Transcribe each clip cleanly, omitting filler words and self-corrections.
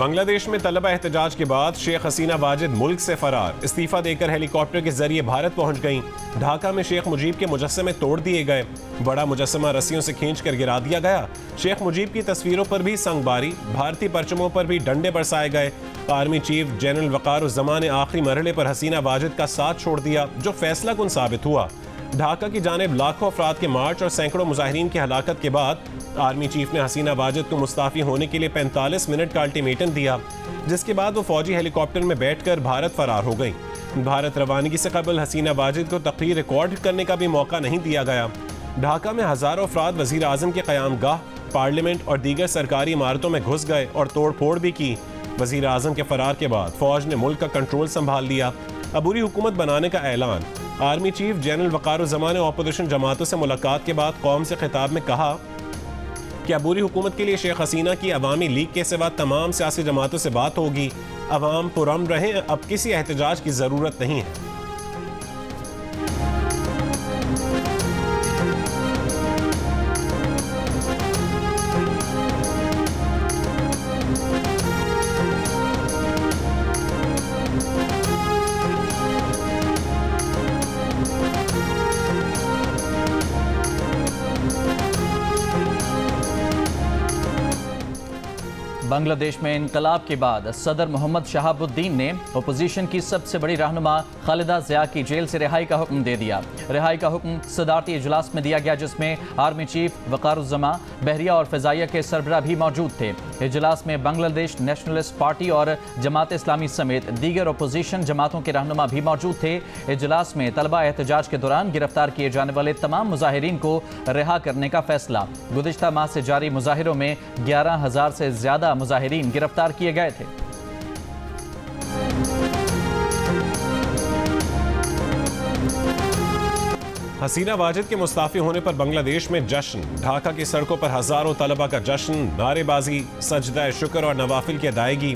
बांग्लादेश में तलबा एहतजाज के बाद शेख हसीना वाजिद मुल्क से फरार। इस्तीफा देकर हेलीकॉप्टर के जरिए भारत पहुंच गईं। ढाका में शेख मुजीब के मुजस्समे तोड़ दिए गए। बड़ा मुजस्समा रस्सियों से खींचकर गिरा दिया गया। शेख मुजीब की तस्वीरों पर भी संगबारी, भारतीय परचमों पर भी डंडे बरसाए गए। आर्मी चीफ जनरल वक़ारुज़्ज़मा ने आखिरी मरहले पर हसीना वाजिद का साथ छोड़ दिया, जो फैसला कुन साबित हुआ। ढाका की जानिब लाखों अफराद के मार्च और सैकड़ों मुजाहिरीन की हलाकत के बाद आर्मी चीफ ने हसीना वाजिद को मुस्ताफ़ी होने के लिए 45 मिनट का अल्टीमेटम दिया, जिसके बाद वो फौजी हेलीकॉप्टर में बैठकर भारत फरार हो गई। भारत रवानगी से कबल हसीना वाजिद को तकरीर रिकॉर्ड करने का भी मौका नहीं दिया गया। ढाका में हज़ारों अफराद वज़ीर आज़म के क़याम गाह, पार्लियामेंट और दीगर सरकारी इमारतों में घुस गए और तोड़ फोड़ भी की। वज़ीर आज़म के फरार के बाद फौज ने मुल्क का कंट्रोल संभाल लिया। अबूरी हुकूमत बनाने का ऐलान। आर्मी चीफ जनरल वक़ारुज़्ज़मा ने अपोजिशन जमातों से मुलाकात के बाद कौम से खिताब में कहा कि अबूरी हुकूमत के लिए शेख हसीना की अवामी लीग के सिवा तमाम सियासी जमातों से बात होगी। अवाम पुरअमन रहें, अब किसी एहतजाज की ज़रूरत नहीं है। बांग्लादेश में इनकलाब के बाद सदर मोहम्मद शहाबुद्दीन ने अपोजिशन की सबसे बड़ी रहनुमा खालिदा ज़िया की जेल से रिहाई का हुक्म दे दिया। रिहाई का हुक्म सदारती इजलास में दिया गया, जिसमें आर्मी चीफ वक़ारुज़्ज़मा, बहरिया और फ़िज़ाइया के सरबराह भी मौजूद थे। इजलास में बांग्लादेश नेशनलिस्ट पार्टी और जमात इस्लामी समेत दीगर अपोजिशन जमातों के रहनुमा भी मौजूद थे। इजलास में तलबा एहतजाज के दौरान गिरफ्तार किए जाने वाले तमाम मुजाहिरीन को रिहा करने का फैसला। गुज़िश्ता माह से जारी मुजाहिरों में 11,000 से ज़्यादा मुजाहिरीन गिरफ्तार किए गए थे। हसीना वाजिद के मुस्ताफ़ी होने पर बांग्लादेश में जश्न। ढाका की सड़कों पर हज़ारों तलबा का जश्न, नारेबाजी, सजदा शुक्र और नवाफिल की अदायगी।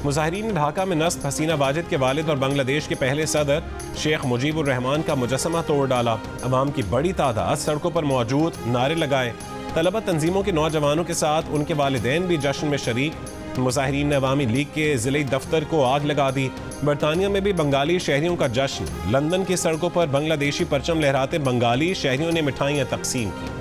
मुजाहिरीन ने ढाका में नस्ब हसीना वाजिद के वालिद और बांग्लादेश के पहले सदर शेख मुजीबुर रहमान का मुजस्समा तोड़ डाला। अवाम की बड़ी तादाद सड़कों पर मौजूद, नारे लगाए। तलबा तंजीमों के नौजवानों के साथ उनके वालिदैन भी जश्न में शरीक। मुजाहिरीन ने अवामी लीग के ज़िले दफ्तर को आग लगा दी। बरतानिया में भी बंगाली शहरियों का जश्न। लंदन की सड़कों पर बांग्लादेशी परचम लहराते बंगाली शहरियों ने मिठाइयाँ तकसीम की।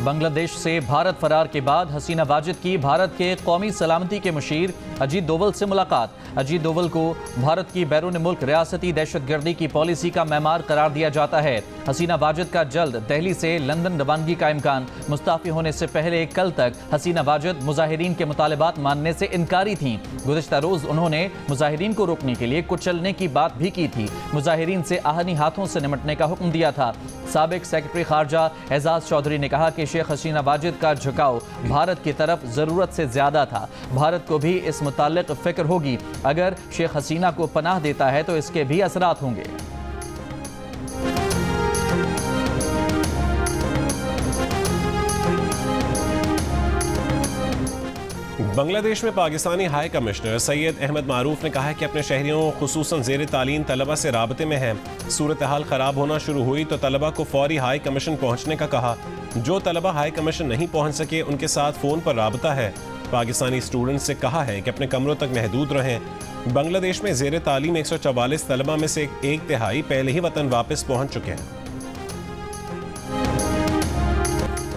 बांग्लादेश से भारत फरार के बाद हसीना वाजिद की भारत के कौमी सलामती के मुशीर अजीत डोवल से मुलाकात। अजीत डोवल को भारत की बैरून मुल्क रियासती दहशतगर्दी की पॉलिसी का मैमार करार दिया जाता है। हसीना वाजिद का जल्द दिल्ली से लंदन रवानगी का इम्कान। मुस्ताफ़ी होने से पहले कल तक हसीना वाजिद मुजाहिरीन के मुतालबात मानने से इनकारी थीं। गुज़िश्ता रोज़ उन्होंने मुजाहिरीन को रोकने के लिए कुचलने की बात भी की थी। मुजाहिरीन से आहनी हाथों से निमटने का हुक्म दिया था। साबिक सेक्रेटरी खारजा एजाज चौधरी ने कहा कि शेख हसीना वाजिद का झुकाव भारत की तरफ ज़रूरत से ज़्यादा था। भारत को भी इस मुताल्लिक़ फ़िक्र होगी। अगर शेख हसीना को पनाह देता है तो इसके भी असरात होंगे। बांग्लादेश में पाकिस्तानी हाई कमिश्नर सैयद अहमद मारूफ ने कहा है कि अपने शहरियों खुसूसन ज़ेर तालीम तलबा से राबते में है। सूरत हाल ख़राब होना शुरू हुई तो तलबा को फौरी हाई कमीशन पहुँचने का कहा। जो तलबा हाई कमीशन नहीं पहुँच सके उनके साथ फ़ोन पर राबता है। पाकिस्तानी स्टूडेंट्स से कहा है कि अपने कमरों तक महदूद रहें। बांग्लादेश में ज़ेर तालीम 144 तलबा में से एक तिहाई पहले ही वतन वापस पहुँच चुके हैं।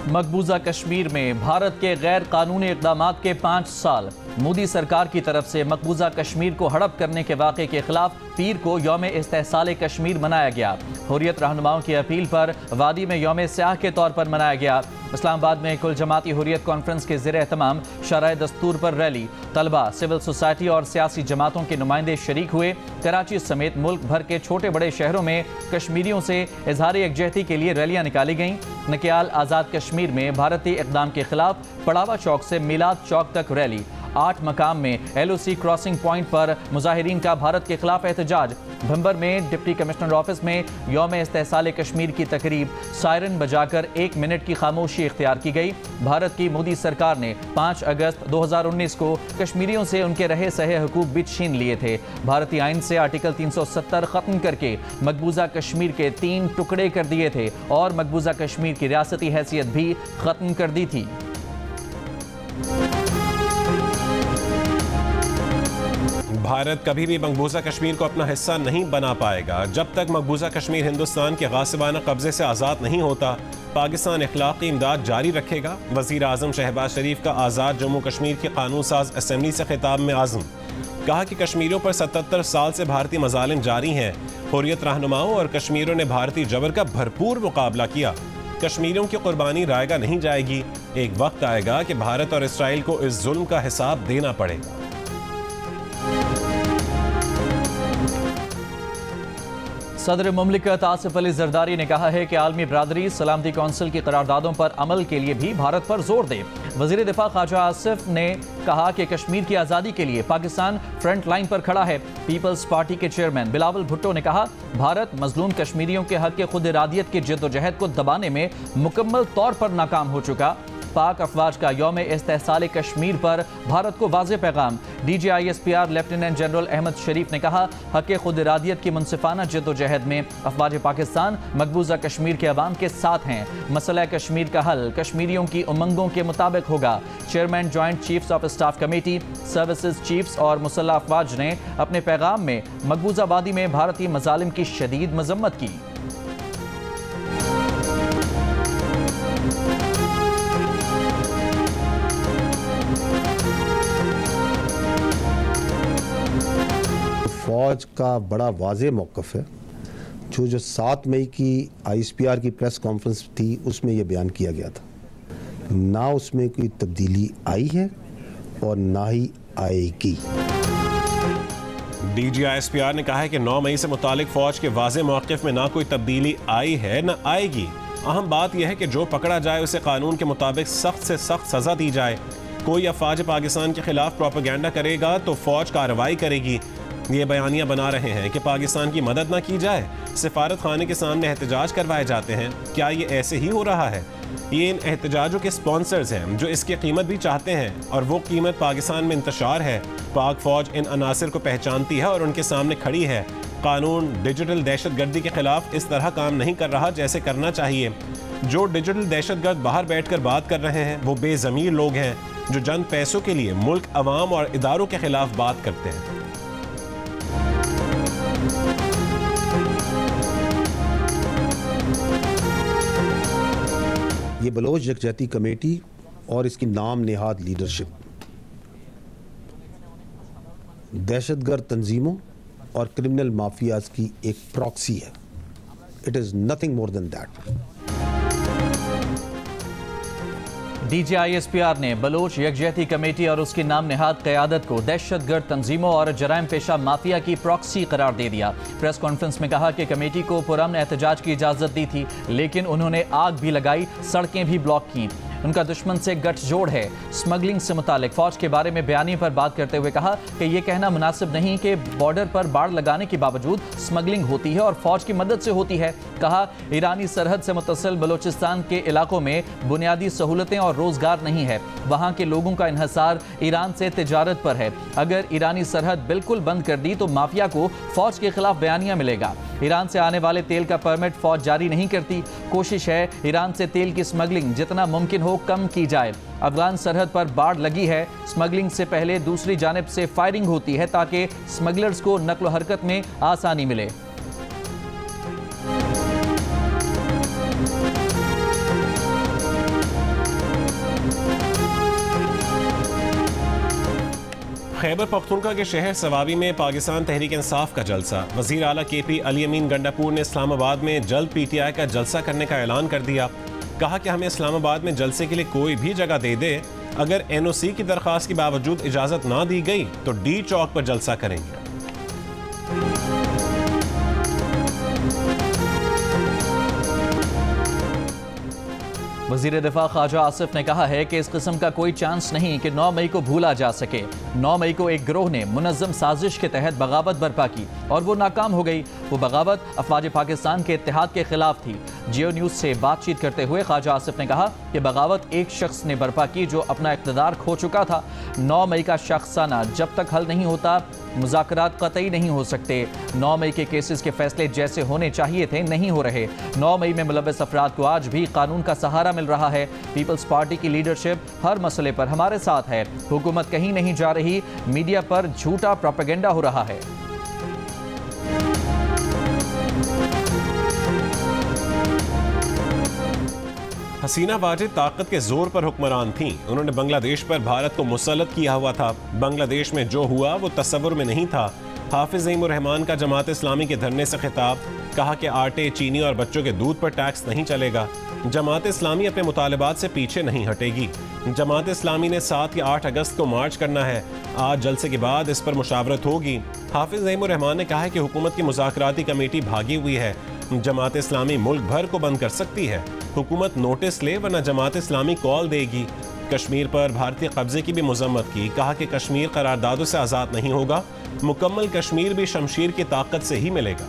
मकबूजा कश्मीर में भारत के गैर कानूनी इक़दामात के 5 साल। मोदी सरकार की तरफ से मकबूजा कश्मीर को हड़प करने के वाक़े के खिलाफ पीर को यौम इस्तेहसाल कश्मीर मनाया गया। हुर्रियत रहनुमाओं की अपील पर वादी में यौम स्याह के तौर पर मनाया गया। इस्लामाबाद में कुल जमाती हुर्रियत कॉन्फ्रेंस के ज़ेर एहतमाम शराय दस्तूर पर रैली। तलबा, सिविल सोसाइटी और सियासी जमातों के नुमाइंदे शरीक हुए। कराची समेत मुल्क भर के छोटे बड़े शहरों में कश्मीरियों से इजहार यकजहती के लिए रैलियां निकाली गईं। नकियाल आज़ाद कश्मीर में भारतीय इक़दाम के खिलाफ पड़ावा चौक से मिलाद चौक तक रैली। 8 मकाम में LOC क्रॉसिंग पॉइंट पर मुजाहिरीन का भारत के खिलाफ एहतजाज। भंबर में डिप्टी कमिश्नर ऑफिस में यौम इस्तेहसाल कश्मीर की तकरीब, सायरन बजाकर 1 मिनट की खामोशी इख्तियार की गई। भारत की मोदी सरकार ने 5 अगस्त 2019 को कश्मीरियों से उनके रहे सहे हुकूक भी छीन लिए थे। भारतीय आइन से आर्टिकल 370 खत्म करके मकबूजा कश्मीर के 3 टुकड़े कर दिए थे और मकबूजा कश्मीर की रियासती हैसियत भी खत्म कर दी थी। भारत कभी भी मकबूजा कश्मीर को अपना हिस्सा नहीं बना पाएगा जब तक मकबूजा कश्मीर हिंदुस्तान के गासिबाना कब्जे से आज़ाद नहीं होता। पाकिस्तान इखलाकी इमदाद जारी रखेगा। वज़ीर आज़म शहबाज शरीफ का आज़ाद जम्मू कश्मीर की कानून साज असम्बली से खिताब में आज़म। कहा कि कश्मीरियों पर 77 साल से भारतीय मजालिम जारी हैं। हुर्रियत रहनुमाओं और कश्मीरियों ने भारतीय जबर का भरपूर मुकाबला किया। कश्मीरियों की कुर्बानी रायगा नहीं जाएगी। एक वक्त आएगा कि भारत और इसराइल को इस जुल्म का हिसाब देना पड़ेगा। सदर मुमलिकत आसिफ अली जरदारी ने कहा है कि आलमी बरादरी सलामती कौंसिल की करारदादों पर अमल के लिए भी भारत पर जोर दे। वजीर दिफा ख्वाजा आसिफ ने कहा कि कश्मीर की आज़ादी के लिए पाकिस्तान फ्रंट लाइन पर खड़ा है। पीपल्स पार्टी के चेयरमैन बिलावल भुट्टो ने कहा, भारत मजलूम कश्मीरियों के हक खुद इरादियत की जद्दोजहद को दबाने में मुकम्मल तौर पर नाकाम हो चुका। पाक अफवाज का यौम इस्तेहसाल कश्मीर पर भारत को वाज़ेह पैगाम। DGISPR लेफ्टिनेंट जनरल अहमद शरीफ ने कहा, हक खुद इरादियत की मुनसिफाना जद्दोजहद में अफवाज पाकिस्तान मकबूजा कश्मीर के अवाम के साथ हैं। मसला कश्मीर का हल कश्मीरियों की उमंगों के मुताबिक होगा। Chairman joint chiefs of staff committee, services chiefs और मुसल्लह अफवाज ने अपने पैगाम में मकबूजा वादी में भारतीय मजालिम की शदीद मजम्मत की। फौज का बड़ा वाज़ेह मौक़िफ़ है। जो 7 मई की ISPR की प्रेस कॉन्फ्रेंस थी उसमें यह बयान किया गया था। ना उसमें कोई तब्दीली आई है और ना ही आएगी। DGISPR ने कहा है कि 9 मई से मुतालिक फौज के वाज़ेह मौक़िफ़ में ना कोई तब्दीली आई है ना आएगी। अहम बात यह है कि जो पकड़ा जाए उसे कानून के मुताबिक सख्त से सख्त सज़ा दी जाए। कोई अफवाज पाकिस्तान के खिलाफ प्रोपेगेंडा करेगा तो फौज कार्रवाई करेगी। ये बयानियां बना रहे हैं कि पाकिस्तान की मदद न की जाए, सिफारत खाने के सामने एहतजाज करवाए जाते हैं। क्या ये ऐसे ही हो रहा है? ये इन एहतजाजों के स्पॉन्सर्स हैं जो इसकी कीमत भी चाहते हैं और वो कीमत पाकिस्तान में इंतशार है। पाक फौज इन अनासिर को पहचानती है और उनके सामने खड़ी है। कानून डिजिटल दहशतगर्दी के खिलाफ इस तरह काम नहीं कर रहा जैसे करना चाहिए। जो डिजिटल दहशतगर्द बाहर बैठकर बात कर रहे हैं वो बेज़मीर लोग हैं जो चंद पैसों के लिए मुल्क, अवाम और इदारों के खिलाफ बात करते हैं। ये बलोच यकजहती कमेटी और इसकी नाम नेहाद लीडरशिप दहशतगर्द तंजीमों और क्रिमिनल माफियाज की एक प्रॉक्सी है। It is nothing more than that. DGISPR ने बलोच यकजहती कमेटी और उसकी नाम नेहाद क़यादत को दहशतगर्द तंजीमों और जराइम पेशा माफिया की प्रॉक्सी करार दे दिया। प्रेस कॉन्फ्रेंस में कहा कि कमेटी को पुरअमन एहतजाज की इजाज़त दी थी, लेकिन उन्होंने आग भी लगाई, सड़कें भी ब्लॉक की। उनका दुश्मन से गठजोड़ है। स्मगलिंग से मुतालिक फौज के बारे में बयानी पर बात करते हुए कहा कि यह कहना मुनासिब नहीं कि बॉर्डर पर बाड़ लगाने के बावजूद स्मगलिंग होती है और फौज की मदद से होती है। कहा, ईरानी सरहद से मुत्तसिल बलोचिस्तान के इलाकों में बुनियादी सहूलतें और रोजगार नहीं है। वहाँ के लोगों का इन्हसार ईरान से तिजारत पर है। अगर ईरानी सरहद बिल्कुल बंद कर दी तो माफिया को फौज के खिलाफ बयानियां मिलेगा। ईरान से आने वाले तेल का परमिट फौज जारी नहीं करती। कोशिश है ईरान से तेल की स्मगलिंग जितना मुमकिन हो कम की जाए। अफगान सरहद पर बाढ़ लगी है। स्मगलिंग से पहले दूसरी जानिब से फायरिंग होती है ताकि स्मगलर्स को नक्ल हरकत में आसानी मिले। खैबर पख्तूनख्वा के शहर सवाबी में पाकिस्तान तहरीक इंसाफ का जलसा। वज़ीर आला KP अली अमीन गंडापुर ने इस्लामाबाद में जल्द PTI का जलसा करने का ऐलान कर दिया। कहा कि हमें इस्लामाबाद में जलसे के लिए कोई भी जगह दे दे। अगर NOC की दरख्वास्त के बावजूद इजाज़त ना दी गई तो D चौक पर जलसा करेंगे। वज़ीर दिफा ख्वाजा आसिफ ने कहा है कि इस किस्म का कोई चांस नहीं कि 9 मई को भूला जा सके। 9 मई को एक गिरोह ने मुनज़्ज़म साजिश के तहत बगावत बर्पा की और वो नाकाम हो गई। वो बगावत अफवाज पाकिस्तान के इत्तेहाद के खिलाफ थी। जियो न्यूज़ से बातचीत करते हुए ख्वाजा आसिफ ने कहा कि बगावत एक शख्स ने बर्पा की जो अपना इक़्तिदार खो चुका था। 9 मई का शख्साना जब तक हल नहीं होता मुज़ाकरात कतई नहीं हो सकते। 9 मई के केसेस के फैसले जैसे होने चाहिए थे नहीं हो रहे। 9 मई में मुलव्वस अफराद को आज भी कानून का सहारा मिल रहा है। पीपल्स पार्टी की लीडरशिप हर मसले पर हमारे साथ है। हुकूमत कहीं नहीं जा रही। मीडिया पर झूठा प्रोपेगेंडा हो रहा है। हसीना वाजिद ताकत के जोर पर हुक्मरान थीं। उन्होंने बांग्लादेश पर भारत को मुसल्लत किया हुआ था। बांग्लादेश में जो हुआ वो तस्वुर में नहीं था। हाफिज ज़ईमुर रहमान का जमात इस्लामी के धरने से खिताब, कहा कि आटे, चीनी और बच्चों के दूध पर टैक्स नहीं चलेगा। जमात इस्लामी अपने मुतालबात से पीछे नहीं हटेगी। जमात इस्लामी ने 7 या 8 अगस्त को मार्च करना है। आज जलसे के बाद इस पर मुशावरत होगी। हाफिज ज़ईमुर रहमान ने कहा है कि हुकूमत की मुज़ाकराती कमेटी भागी हुई है। जमात इस्लामी मुल्क भर को बंद कर सकती है। हुकूमत नोटिस ले वरना जमात इस्लामी कॉल देगी। कश्मीर पर भारतीय कब्जे की भी मजम्मत की, कहा कि कश्मीर करारदादों से आज़ाद नहीं होगा। मुकम्मल कश्मीर भी शमशीर की ताकत से ही मिलेगा।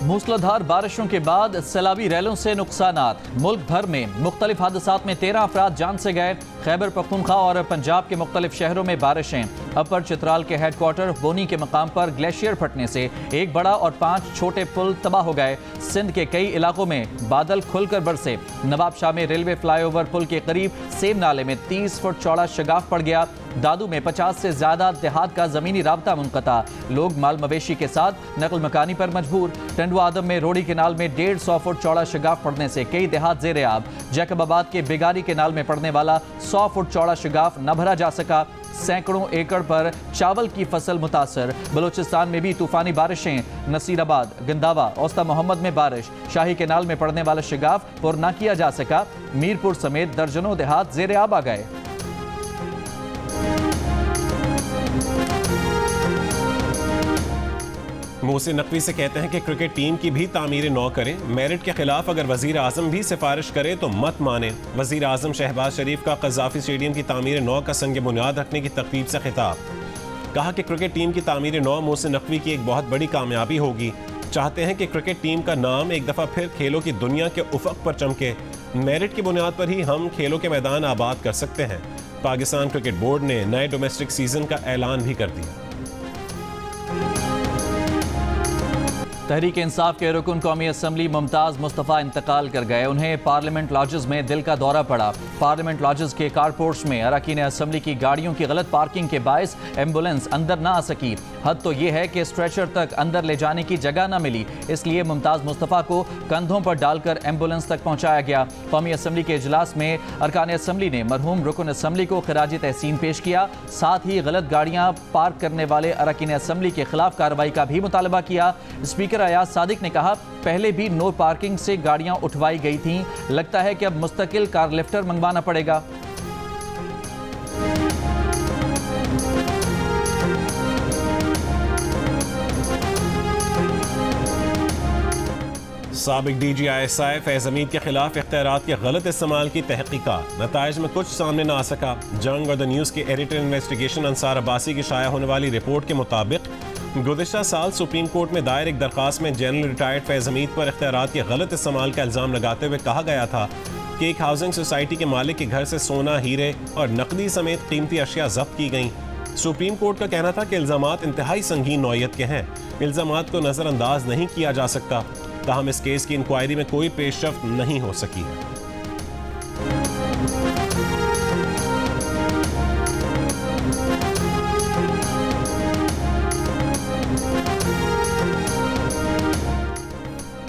मूसलाधार बारिशों के बाद सैलाबी रैलों से नुकसानात। मुल्क भर में मुख्तलिफ हादसात में 13 अफराद जान से गए। खैबर पख्तूनख्वा और पंजाब के मुख्तलिफ शहरों में बारिशें। अपर चित्राल के हेडक्वार्टर बोनी के मकाम पर ग्लेशियर फटने से एक बड़ा और 5 छोटे पुल तबाह हो गए। सिंध के कई इलाकों में बादल खुलकर बरसे। नवाब शाह में रेलवे फ्लाईओवर पुल के करीब सेम नाले में 30 फुट चौड़ा शगाफ पड़ गया। दादू में 50 से ज्यादा देहात का जमीनी राब्ता मुनक़ता। लोग माल मवेशी के साथ नकल मकानी पर मजबूर। टंडवा आदम में रोड़ी केनाल में 150 फुट चौड़ा शगाफ पड़ने से कई देहात जेर आब। जैकबाबाद के बेगारी केनाल में पड़ने वाला 100 फुट चौड़ा शगाफ न भरा जा सका। सैकड़ों एकड़ पर चावल की फसल मुतासर। बलूचिस्तान में भी तूफानी बारिशें। नसीराबाद, गंदावा, औस्ता मोहम्मद में बारिश। शाही केनाल में पड़ने वाला शगाफ पुर न किया जा सका। मीरपुर समेत दर्जनों देहात जेर आब आ गए। मोहसिन नकवी से कहते हैं कि क्रिकेट टीम की भी तामीर नौ करें। मेरिट के खिलाफ अगर वजीर आजम भी सिफारिश करे तो मत माने। वजीर आजम शहबाज शरीफ का कज़ाफी स्टेडियम की तामीर नौ का संग बुनियाद रखने की तकरीब से खिताब, कहा कि क्रिकेट टीम की तामीर नौ मोहसिन नकवी की एक बहुत बड़ी कामयाबी होगी। चाहते हैं कि क्रिकेट टीम का नाम एक दफ़ा फिर खेलों की दुनिया के उफ़क़ पर चमके। मेरिट की बुनियाद पर ही हम खेलों के मैदान आबाद कर सकते हैं। पाकिस्तान क्रिकेट बोर्ड ने नए डोमेस्टिक सीजन का ऐलान भी कर दिया। तहरीक इंसाफ के रुकन कौमी असम्बली मुमताज़ मुस्तफ़ा इंतकाल कर गए। उन्हें पार्लियामेंट लॉजेस में दिल का दौरा पड़ा। पार्लियामेंट लॉजेस के कारपोर्ट्स में अरकान असम्बली की गाड़ियों की गलत पार्किंग के बायस एम्बुलेंस अंदर ना आ सकी। हद तो यह है कि स्ट्रेचर तक अंदर ले जाने की जगह ना मिली, इसलिए मुमताज़ मुस्तफ़ा को कंधों पर डालकर एम्बुलेंस तक पहुँचाया गया। कौमी असम्बली के इजलास में अरकान असम्बली ने मरहूम रुकन असम्बली को खिराज तहसीन पेश किया। साथ ही गलत गाड़ियाँ पार्क करने वाले अरकान असम्बली के खिलाफ कार्रवाई का भी मुतालबा किया। स्पीकर अयाज सादिक ने कहा, पहले भी नो पार्किंग से गाड़ियां उठवाई गई थीं, लगता है कि अब मुस्तकिल कार लिफ्टर मंगवाना पड़ेगा। साबिक DGI फैज़ हमीद के खिलाफ इख्तियारात के गलत इस्तेमाल की तहकीकात, नताइज में कुछ सामने ना आ सका। जंग और द न्यूज़ के एडिटर इन्वेस्टिगेशन अंसार अब्बासी की शाया होने वाली रिपोर्ट के मुताबिक गुज़िश्ता साल सुप्रीम कोर्ट में दायर एक दरख्वास्त में जनरल रिटायर्ड फैज़ हमीद पर इख्तियारात के गलत इस्तेमाल का इल्ज़ाम लगाते हुए कहा गया था कि एक हाउसिंग सोसाइटी के मालिक के घर से सोना, हीरे और नकदी समेत कीमती अशिया जब्त की गईं। सुप्रीम कोर्ट का कहना था कि इल्ज़ामात इंतहाई संगीन नौयत के हैं। इल्ज़ामात को नज़रअंदाज नहीं किया जा सकता। ताहम इस केस की इंक्वायरी में कोई पेशरफ्त नहीं हो सकी है।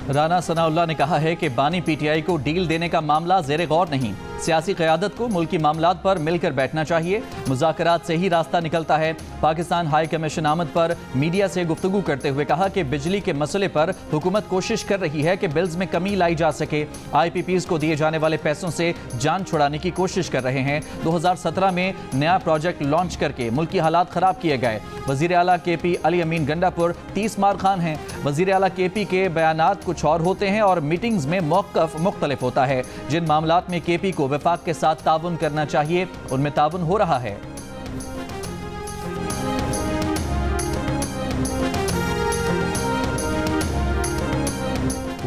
राना सनाउल्लाह ने कहा है कि बानी PTI को डील देने का मामला जेरे गौर नहीं। सियासी क़यादत को मुल्की मामलात पर मिलकर बैठना चाहिए। मुज़ाकरात से ही रास्ता निकलता है। पाकिस्तान हाई कमीशन आमद पर मीडिया से गुफ्तगू करते हुए कहा कि बिजली के मसले पर हुकूमत कोशिश कर रही है कि बिल्स में कमी लाई जा सके। IPPs को दिए जाने वाले पैसों से जान छुड़ाने की कोशिश कर रहे हैं। 2017 में नया प्रोजेक्ट लॉन्च करके मुल्की हालात खराब किए गए। वज़ीर आला KP अली अमीन गंडापुर 30 मार खान हैं। वज़ीर आला KP के बयानात कुछ और होते हैं और मीटिंग्स में मौक़िफ़ मुख्तलिफ होता है। जिन मामलात में KP को वफाक के साथ ताउन करना चाहिए उनमें ताउन हो रहा है।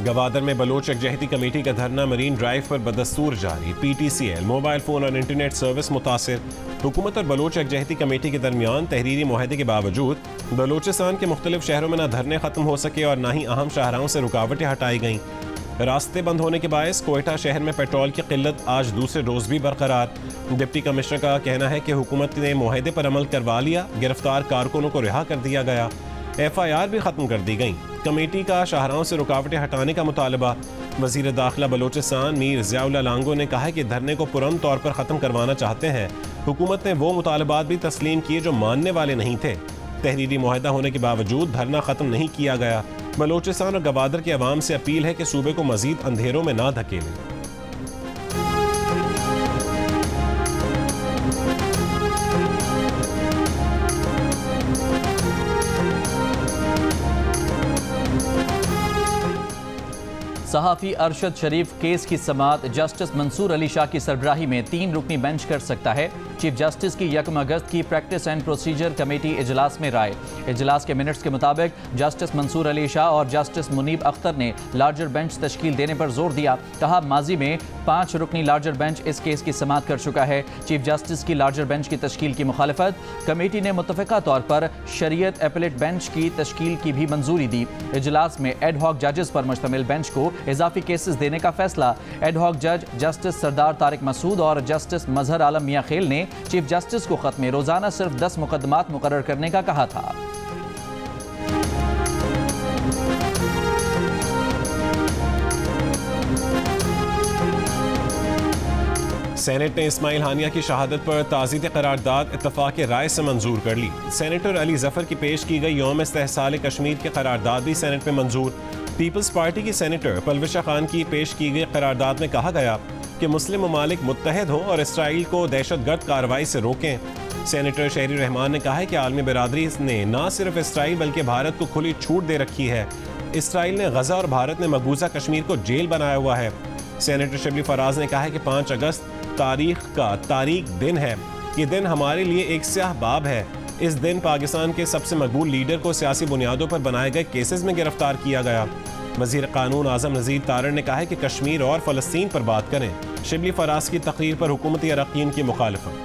गवादर में बलोच यकजहती कमेटी का धरना मरीन ड्राइव पर बदस्तूर जारी। PTCL मोबाइल फ़ोन और इंटरनेट सर्विस मुतासिर। हुकूमत और बलोच यकजहती कमेटी के दरमियान तहरीरी मुआहदे के बावजूद बलोचिस्तान के मुख्तलिफ शहरों में न धरने ख़त्म हो सके और न ही अहम शाहराहों से रुकावटें हटाई गईं। रास्ते बंद होने के बायस कोयटा शहर में पेट्रोल की किल्लत आज दूसरे रोज़ भी बरकरार। डिप्टी कमिश्नर का कहना है कि हुकूमत ने मुआहदे पर अमल करवा लिया। गिरफ्तार कारकुनों को रिहा कर दिया गया। FIR भी ख़त्म कर दी गई। कमेटी का शाहराहों से रुकावटें हटाने का मुतालबा। वज़ीर दाखिला बलोचिस्तान मीर ज़ियाउल्लाह लांगो ने कहा कि धरने को पुरअमन तौर पर ख़त्म करवाना चाहते हैं। हुकूमत ने वो मुतालबात भी तस्लीम किए जो मानने वाले नहीं थे। तहरीरी मुआहदा होने के बावजूद धरना ख़त्म नहीं किया गया। बलोचिस्तान और गवादर के अवाम से अपील है कि सूबे को मज़ीद अंधेरों में ना धकेलें। सहाफ़ी अरशद शरीफ केस की समाअत जस्टिस मंसूर अली शाह की सरबराही में 3 रुकनी बेंच कर सकता है। चीफ जस्टिस की 1 अगस्त की प्रैक्टिस एंड प्रोसीजर कमेटी इजलास में राय। इजलास के मिनट्स के मुताबिक जस्टिस मंसूर अली शाह और जस्टिस मुनीब अख्तर ने लार्जर बेंच तश्कील देने पर जोर दिया। कहा माजी में 5 रुकनी लार्जर बेंच इस केस की समाअत कर चुका है। चीफ जस्टिस की लार्जर बेंच की तश्कील की मुखालफत। कमेटी ने मुत्तफ़िका तौर पर शरीयत एपलेट बेंच की तश्कील की भी मंजूरी दी। इजलास में एड हॉक जजेस पर मुश्तमिल बेंच को इजाफी केसेस देने का फैसला। एड हॉक जज जस्टिस सरदार तारिक मसूद और जस्टिस मजहर आलम मियां खेल ने चीफ जस्टिस को खत में रोजाना सिर्फ 10 मुकदमात मुकर्रर करने का कहा था। सेनेट ने इस्माइल हानिया की शहादत पर ताज़ीद करारदाद इत्तफाक़ राय से मंजूर कर ली। सेनेटर अली जफर की पेश की गई यौम इस्तेहसाल कश्मीर की करारदाद भी सेनेट में मंजूर। पीपल्स पार्टी की सेनेटर पलविशा खान की पेश की गई करारदाद में कहा गया कि मुस्लिम ममालिक मुत्तहद हों और इसराइल को दहशतगर्द कार्रवाई से रोकें। सेनेटर शहरी रहमान ने कहा है कि आलमी बरादरी ने न सिर्फ इसराइल बल्कि भारत को खुली छूट दे रखी है। इसराइल ने गजा और भारत ने मकबूजा कश्मीर को जेल बनाया हुआ है। सेनेटर शिबली फराज ने कहा है कि 5 अगस्त तारीख दिन है। ये दिन हमारे लिए एक स्याह बाब है। इस दिन पाकिस्तान के सबसे मकबूल लीडर को सियासी बुनियादों पर बनाए गए केसेस में गिरफ्तार किया गया। वज़ीर कानून आज़म नज़ीर तारड़ ने कहा है कि कश्मीर और फ़लस्तीन पर बात करें। शिबली फराज की तकरीर पर हुकूमती अरकान की मुखालफत।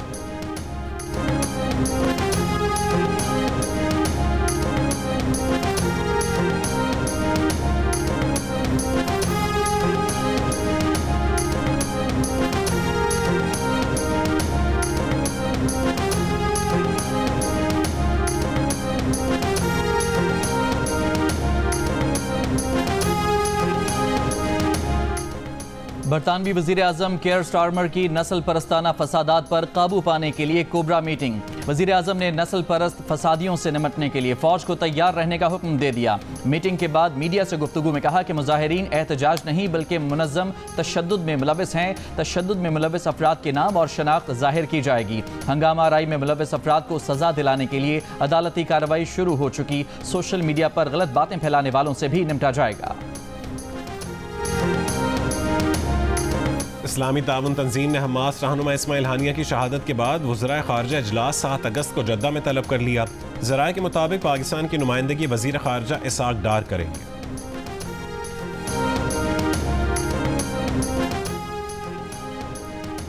बरतानवी वज़ीर आज़म केयर स्टारमर की नस्ल परस्ताना फसादात पर काबू पाने के लिए कोबरा मीटिंग। वज़ीर आज़म ने नस्ल परस्त फसादियों से निपटने के लिए फ़ौज को तैयार रहने का हुक्म दे दिया। मीटिंग के बाद मीडिया से गुफ्तगू में कहा कि मुजाहिरीन एहतजाज नहीं बल्कि मुनज़्ज़म तशद्दुद में मुलविस हैं। तशद्दुद में मुलविस अफराद के नाम और शनाख्त ज़ाहिर की जाएगी। हंगामा आराई में मुलविस अफराद को सज़ा दिलाने के लिए अदालती कार्रवाई शुरू हो चुकी। सोशल मीडिया पर गलत बातें फैलाने वालों से भी निपटा जाएगा। इस्लामी ताउन तंजीम ने हमास रहनुमा इस्माइल हानिया की शहादत के बाद वज़राए ख़ारजा इजलास 7 अगस्त को जद्दा में तलब कर लिया। ज़राए के मुताबिक पाकिस्तान की नुमाइंदगी वज़ीर ख़ारजा इसाक डार करेंगे।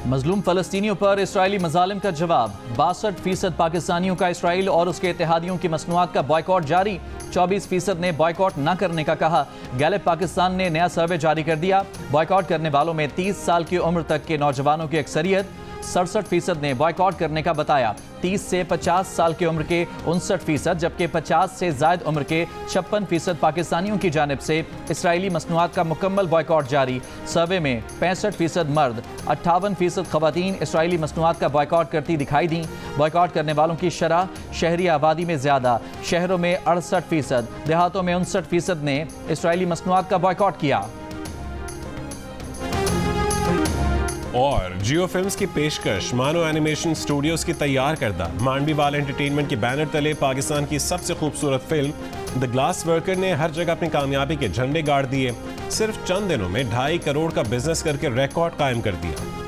मजलूम फ़लस्तीनियों पर इसराइली मज़ालिम का जवाब। 62% पाकिस्तानियों का इसराइल और उसके इत्तेहादियों की मसनूआत का बॉयकॉट जारी। 24% ने बॉयकॉट न करने का कहा। गैलेप पाकिस्तान ने नया सर्वे जारी कर दिया। बॉयकॉट करने वालों में 30 साल की उम्र तक के नौजवानों की अक्सरियत। 67% ने बॉयकॉट करने का बताया। 30 से 50 साल की उम्र के 59%, जबकि 50 से ज़ायद उम्र के 56% पाकिस्तानियों की जानिब से इसराइली मसनूआत का मुकम्मल बॉयकॉट जारी। सर्वे में 65% मर्द, 58% खवातीन इसराइली मसनूआत का बॉयकॉट करती दिखाई दी। बॉयकॉट करने वालों की शरह शहरी आबादी में ज़्यादा, शहरों में 68%, देहातों में 59% ने इसराइली मसनूआत का बॉयकॉट किया। और जियो फिल्म्स की पेशकश मानो एनिमेशन स्टूडियोज की तैयार करदा मांडवीवाल एंटरटेनमेंट के बैनर तले पाकिस्तान की सबसे खूबसूरत फिल्म द ग्लास वर्कर ने हर जगह अपनी कामयाबी के झंडे गाड़ दिए। सिर्फ चंद दिनों में 2.5 करोड़ का बिजनेस करके रिकॉर्ड कायम कर दिया।